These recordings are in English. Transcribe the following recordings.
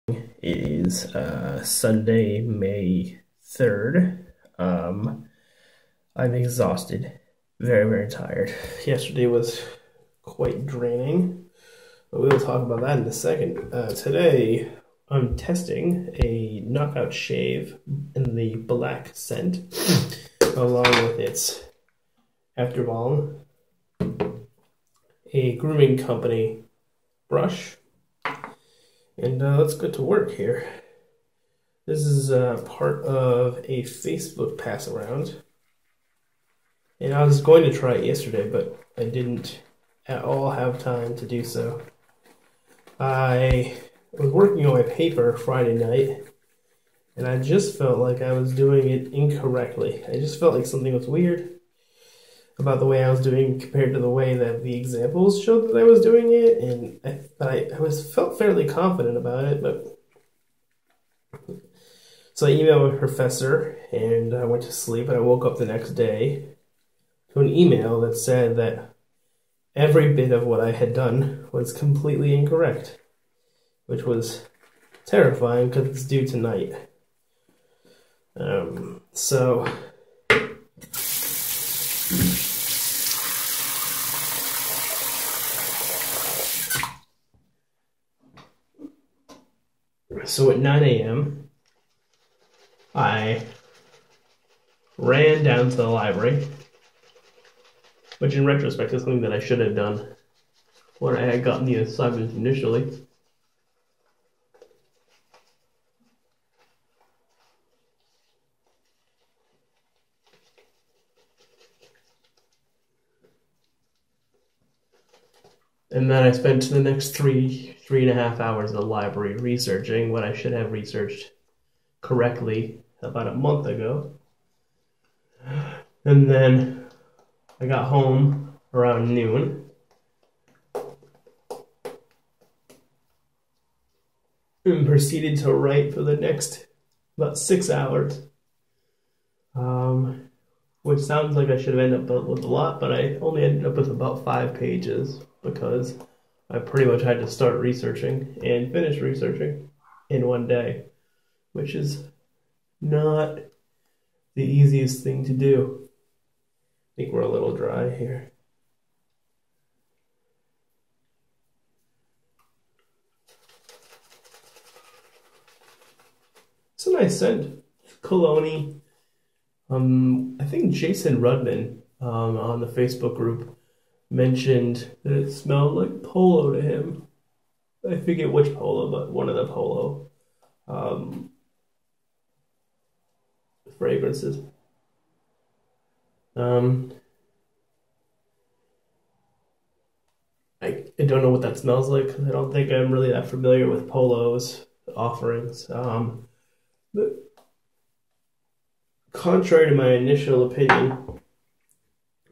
It is Sunday, May 3rd. I'm exhausted, very, very tired. Yesterday was quite draining, but we'll talk about that in a second. Today, I'm testing a knockout shave in the black scent, along with its after balm, a grooming company brush. And let's get to work here. This is part of a Facebook pass around. And I was going to try it yesterday, but I didn't at all have time to do so. I was working on my paper Friday night, and I just felt like I was doing it incorrectly. I just felt like something was weird about the way I was doing compared to the way that the examples showed that I was doing it, and I felt fairly confident about it, but so I emailed my professor and I went to sleep, and I woke up the next day to an email that said that every bit of what I had done was completely incorrect, which was terrifying because it's due tonight. So at 9 a.m., I ran down to the library, which in retrospect is something that I should have done when I had gotten the assignment initially. And then I spent the next three and a half hours in the library researching what I should have researched correctly about a month ago. And then I got home around noon. And proceeded to write for the next about 6 hours. Which sounds like I should have ended up with a lot, but I only ended up with about 5 pages because I pretty much had to start researching and finish researching in one day, which is not the easiest thing to do. I think we're a little dry here. It's a nice scent. Cologne-y. I think Jason Rudman on the Facebook group mentioned that it smelled like polo to him. I forget which polo, but one of the polo fragrances. I don't know what that smells like. I don't think I'm really that familiar with Polo's offerings. But contrary to my initial opinion,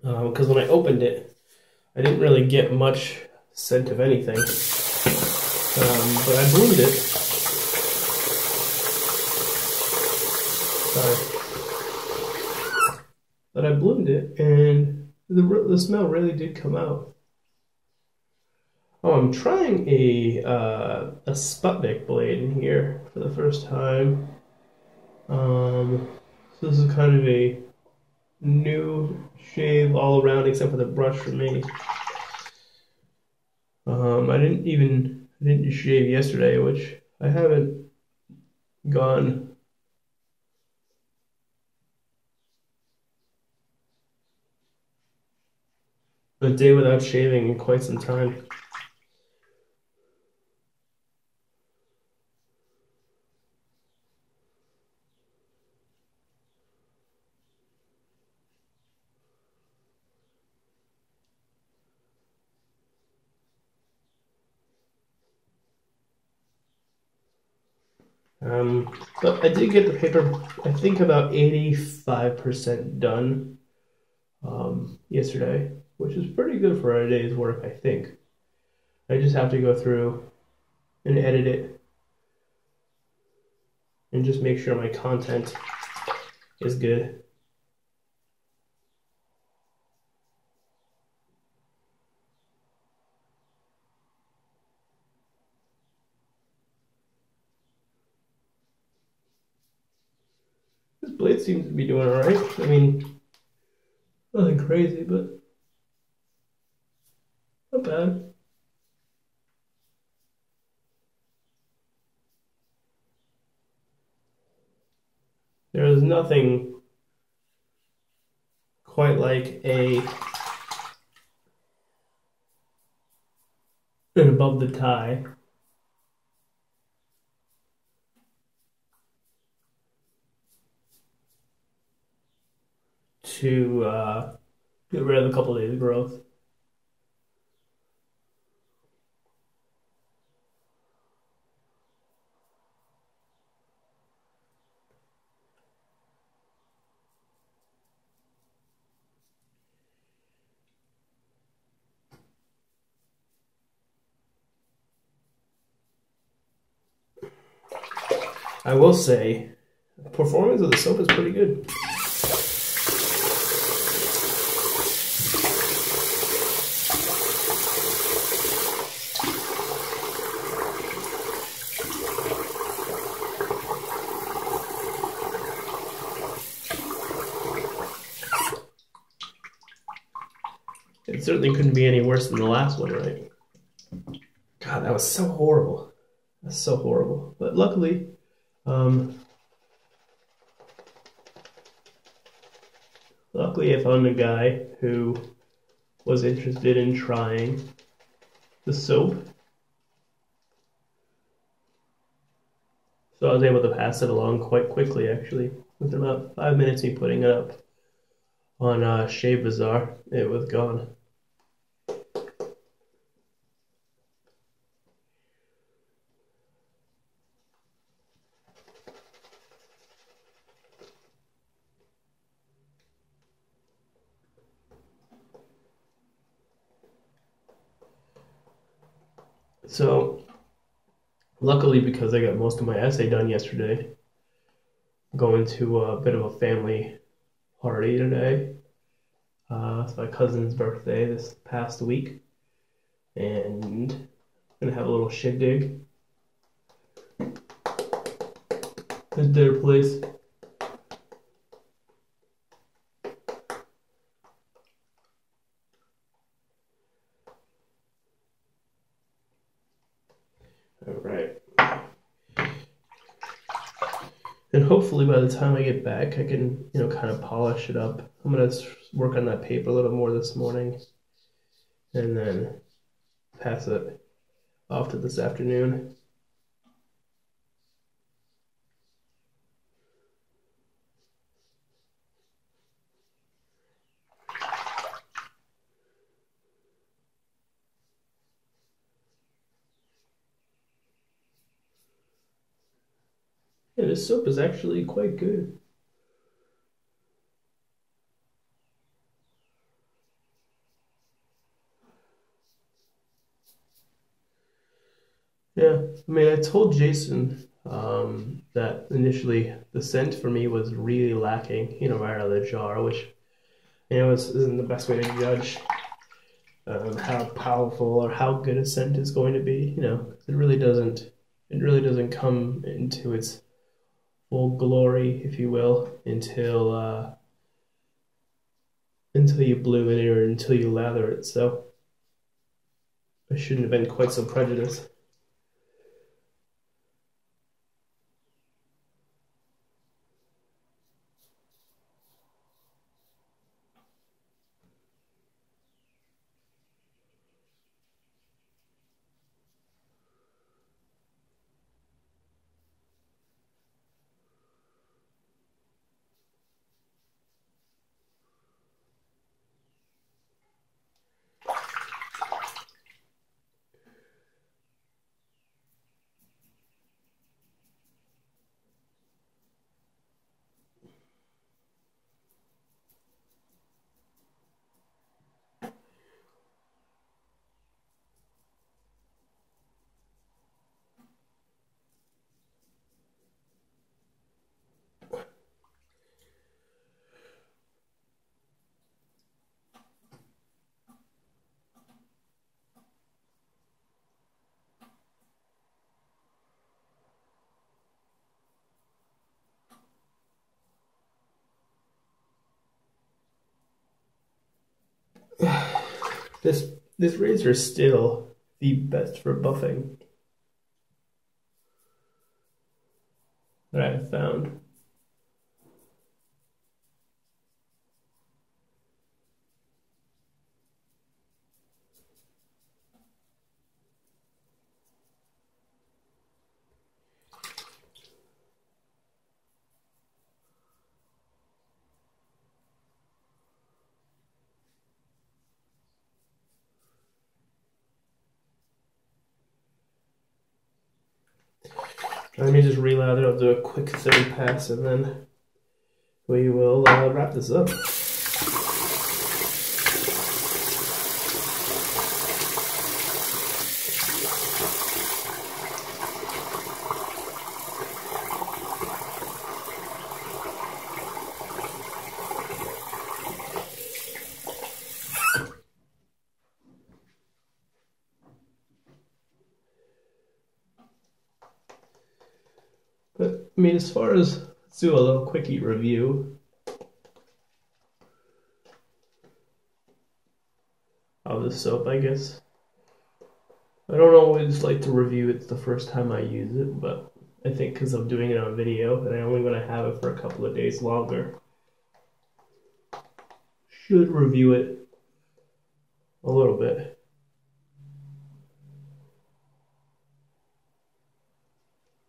because when I opened it, I didn't really get much scent of anything. But I bloomed it. Sorry. But I bloomed it, and the smell really did come out. Oh, I'm trying a Sputnik Blade in here for the first time. So this is kind of a new shave all around, except for the brush for me. I didn't shave yesterday, which I haven't gone a day without shaving in quite some time. But I did get the paper, I think about 85% done yesterday, which is pretty good for a day's work, I think. I just have to go through and edit it and just make sure my content is good. Blade seems to be doing all right. I mean, nothing crazy, but not bad. There is nothing quite like an above the tie to get rid of a couple days of growth. I will say, the performance of the soap is pretty good. It certainly couldn't be any worse than the last one, right? God, that was so horrible. That's so horrible. But luckily, luckily I found a guy who was interested in trying the soap. So I was able to pass it along quite quickly, actually. Within about 5 minutes of me putting it up on Shave Bazaar, it was gone. So, luckily, because I got most of my essay done yesterday, I'm going to a bit of a family party today. It's my cousin's birthday this past week, and I'm gonna have a little shindig at their place. All right. And hopefully by the time I get back, I can, kind of polish it up. I'm gonna work on that paper a little more this morning, and then pass it off to this afternoon. Yeah, this soap is actually quite good. Yeah, I mean, I told Jason that initially the scent for me was really lacking, right out of the jar, which, isn't the best way to judge how powerful or how good a scent is going to be. It really doesn't come into its full glory, if you will, until you bloom it or until you lather it. So I shouldn't have been quite so prejudiced. This razor is still the best for buffing that I have found. Let me just relather. I'll do a quick 30 pass and then we will wrap this up. But I mean, as far as, let's do a little quickie review of the soap, I guess. I don't always like to review it the first time I use it, but I think because I'm doing it on video and I'm only going to have it for a couple of days longer, should review it a little bit.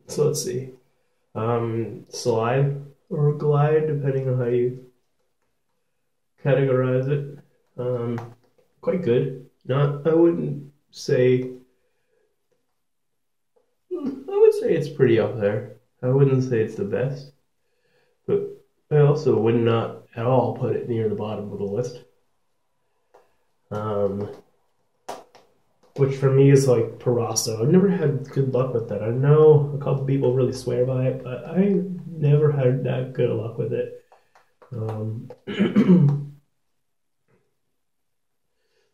So let's see. Slide or glide, depending on how you categorize it. Quite good. Not, I wouldn't say, I would say it's pretty up there. I wouldn't say it's the best, but I also would not at all put it near the bottom of the list. Which for me is like Perasso. I've never had good luck with that. I know a couple people really swear by it, but I never had that good luck with it.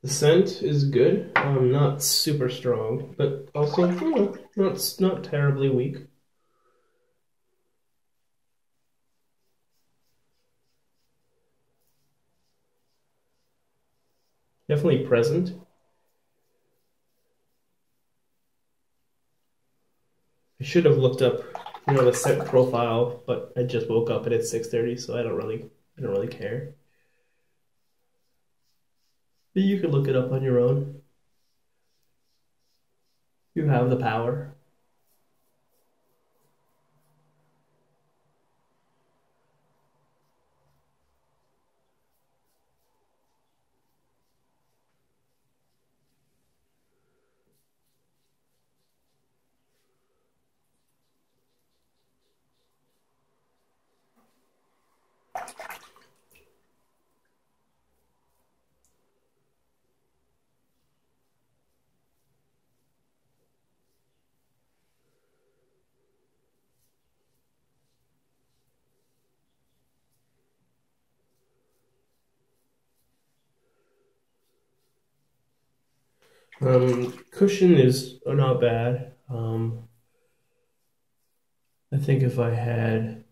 The scent is good, not super strong, but also not terribly weak. Definitely present. I should have looked up, the scent profile, but I just woke up and it's 6:30, so I don't really care. But you can look it up on your own. You have the power. Cushion is not bad. I think if I had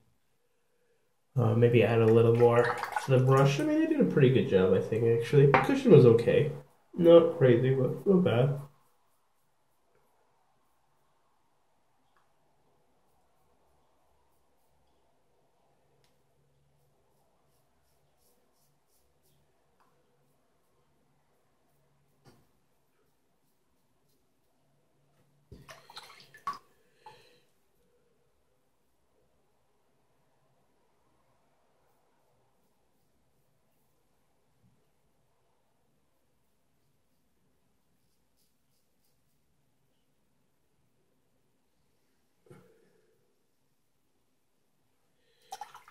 maybe add a little more to the brush, I mean, I did a pretty good job, I think, actually. Cushion was okay. Not crazy, but not bad.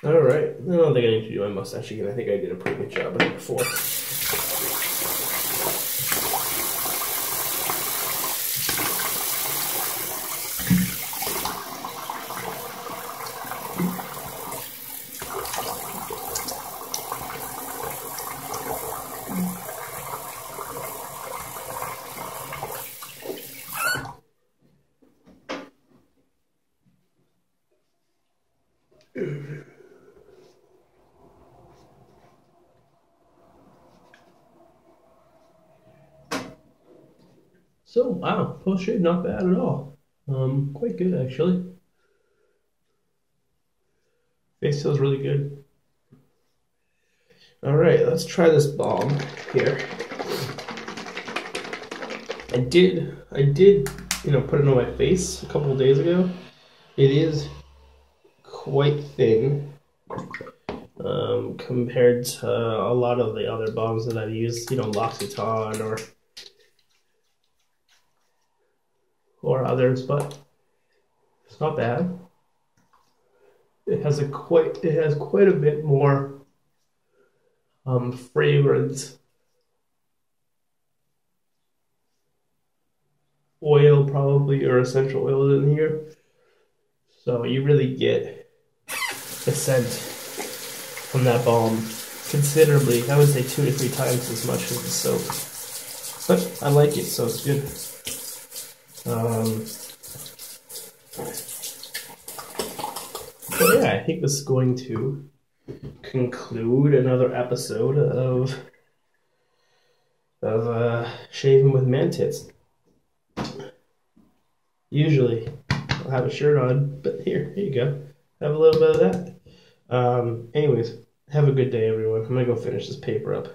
All right. I don't think I need to do my mustache again. I think I did a pretty good job of it before. So wow, post shave not bad at all. Quite good actually. Face feels really good. All right, let's try this balm here. I did, put it on my face a couple of days ago. It is quite thin compared to a lot of the other balms that I've used, L'Occitane or others, but it's not bad. It has quite a bit more fragrance, oil probably, or essential oils in here. So you really get the scent from that balm considerably. I would say 2 to 3 times as much as the soap. But I like it, so it's good. So yeah, I think this is going to conclude another episode of shaving with man tits. Usually I'll have a shirt on, but here you go. Have a little bit of that. Anyways, have a good day, everyone. I'm gonna go finish this paper up.